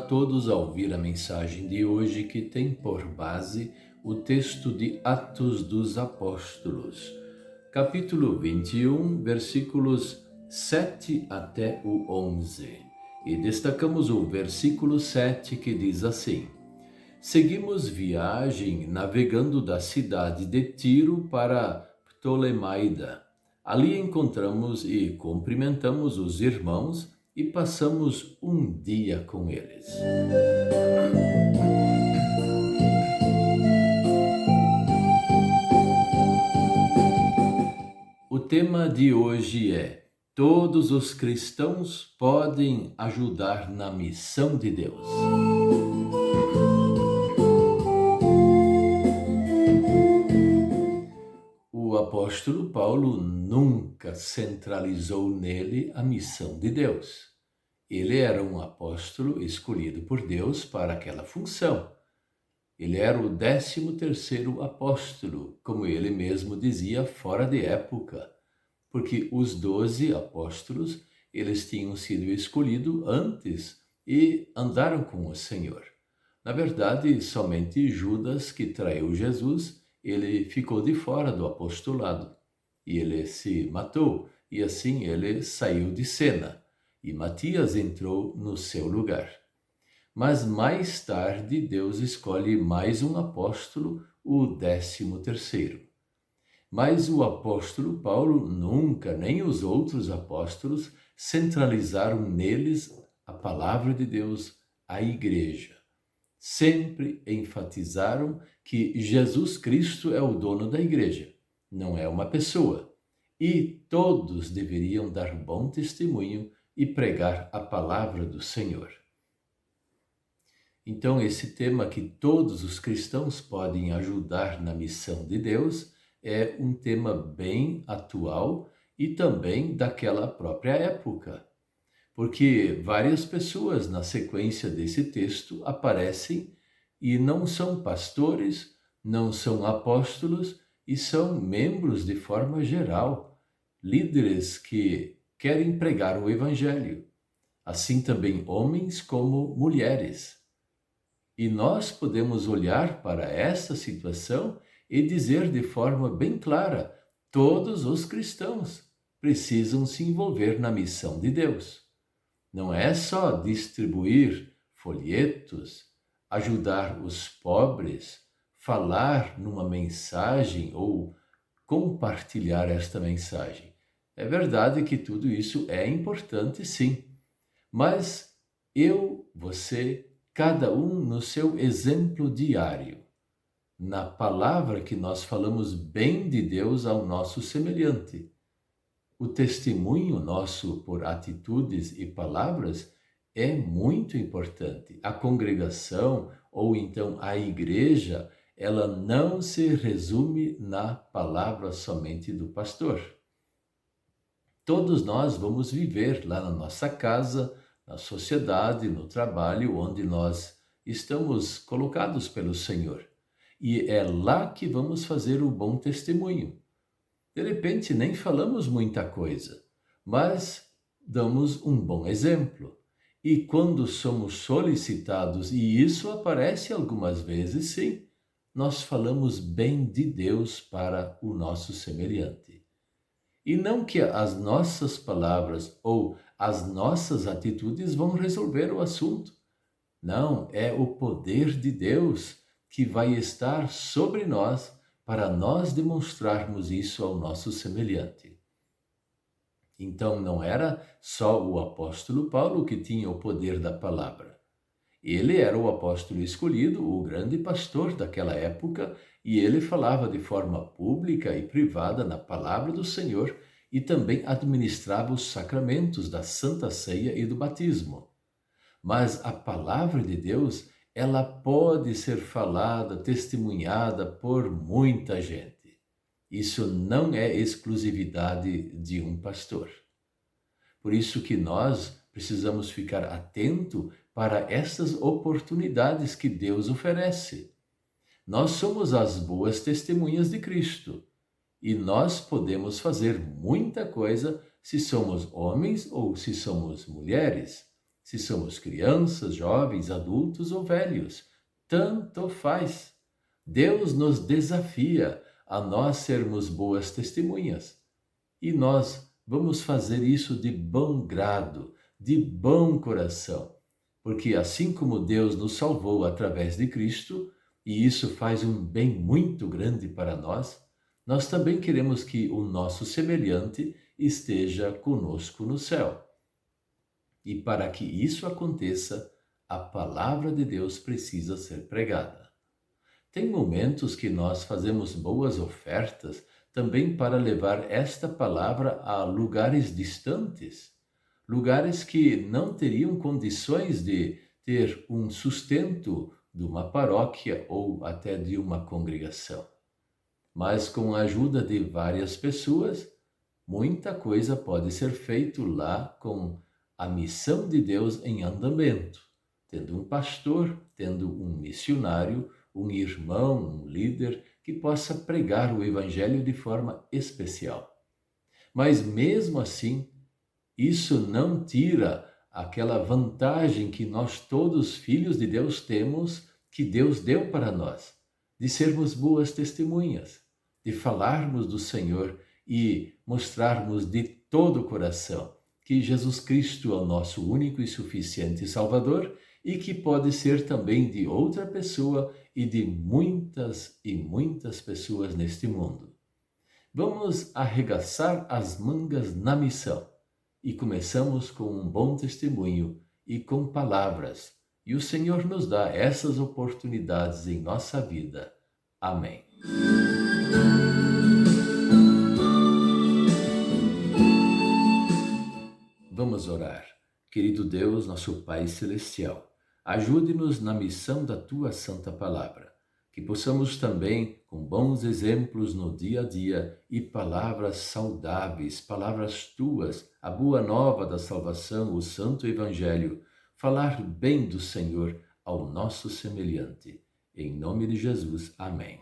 todos a ouvir a mensagem de hoje que tem por base o texto de Atos dos Apóstolos, capítulo 21, versículos 7 até o 11. E destacamos o versículo 7 que diz assim: Seguimos viagem navegando da cidade de Tiro para Ptolemaida. Ali encontramos e cumprimentamos os irmãos e passamos um dia com eles. O tema de hoje é: todos os cristãos podem ajudar na missão de Deus. O apóstolo Paulo nunca centralizou nele a missão de Deus. Ele era um apóstolo escolhido por Deus para aquela função. Ele era o 13º apóstolo, como ele mesmo dizia, fora de época, porque os 12 apóstolos, eles tinham sido escolhidos antes e andaram com o Senhor. Na verdade, somente Judas, que traiu Jesus, ele ficou de fora do apostolado. E ele se matou, e assim ele saiu de cena. E Matias entrou no seu lugar. Mas mais tarde, Deus escolhe mais um apóstolo, o 13º. Mas o apóstolo Paulo nunca, nem os outros apóstolos, centralizaram neles a palavra de Deus, a igreja. Sempre enfatizaram que Jesus Cristo é o dono da igreja, não é uma pessoa. E todos deveriam dar bom testemunho e pregar a palavra do Senhor. Então, esse tema que todos os cristãos podem ajudar na missão de Deus é um tema bem atual e também daquela própria época. Porque várias pessoas na sequência desse texto aparecem e não são pastores, não são apóstolos e são membros de forma geral, líderes que querem pregar o evangelho. Assim também homens como mulheres. E nós podemos olhar para essa situação e dizer de forma bem clara: todos os cristãos precisam se envolver na missão de Deus. Não é só distribuir folhetos, ajudar os pobres, falar numa mensagem ou compartilhar esta mensagem. É verdade que tudo isso é importante, sim, mas você, cada um no seu exemplo diário, na palavra que nós falamos bem de Deus ao nosso semelhante. O testemunho nosso por atitudes e palavras é muito importante. A congregação ou então a igreja, ela não se resume na palavra somente do pastor. Todos nós vamos viver lá na nossa casa, na sociedade, no trabalho, onde nós estamos colocados pelo Senhor. E é lá que vamos fazer o bom testemunho. De repente, nem falamos muita coisa, mas damos um bom exemplo. E quando somos solicitados, e isso aparece algumas vezes, sim, nós falamos bem de Deus para o nosso semelhante. E não que as nossas palavras ou as nossas atitudes vão resolver o assunto. Não, é o poder de Deus que vai estar sobre nós para nós demonstrarmos isso ao nosso semelhante. Então não era só o apóstolo Paulo que tinha o poder da palavra. Ele era o apóstolo escolhido, o grande pastor daquela época, e ele falava de forma pública e privada na palavra do Senhor e também administrava os sacramentos da Santa Ceia e do batismo. Mas a palavra de Deus, ela pode ser falada, testemunhada por muita gente. Isso não é exclusividade de um pastor. Por isso que nós precisamos ficar atento para essas oportunidades que Deus oferece. Nós somos as boas testemunhas de Cristo e nós podemos fazer muita coisa se somos homens ou se somos mulheres, Se somos crianças, jovens, adultos ou velhos, tanto faz. Deus nos desafia a nós sermos boas testemunhas. E nós vamos fazer isso de bom grado, de bom coração, porque assim como Deus nos salvou através de Cristo, e isso faz um bem muito grande para nós, nós também queremos que o nosso semelhante esteja conosco no céu. E para que isso aconteça, a palavra de Deus precisa ser pregada. Tem momentos que nós fazemos boas ofertas também para levar esta palavra a lugares distantes, lugares que não teriam condições de ter um sustento de uma paróquia ou até de uma congregação. Mas com a ajuda de várias pessoas, muita coisa pode ser feito lá com a missão de Deus em andamento, tendo um pastor, tendo um missionário, um irmão, um líder que possa pregar o evangelho de forma especial. Mas mesmo assim, isso não tira aquela vantagem que nós todos filhos de Deus temos, que Deus deu para nós, de sermos boas testemunhas, de falarmos do Senhor e mostrarmos de todo o coração que Jesus Cristo é o nosso único e suficiente Salvador e que pode ser também de outra pessoa e de muitas e muitas pessoas neste mundo. Vamos arregaçar as mangas na missão e começamos com um bom testemunho e com palavras. E o Senhor nos dá essas oportunidades em nossa vida. Amém. Vamos orar. Querido Deus, nosso Pai Celestial, ajude-nos na missão da Tua Santa Palavra, que possamos também, com bons exemplos no dia a dia e palavras saudáveis, palavras Tuas, a boa nova da salvação, o Santo Evangelho, falar bem do Senhor ao nosso semelhante. Em nome de Jesus, amém.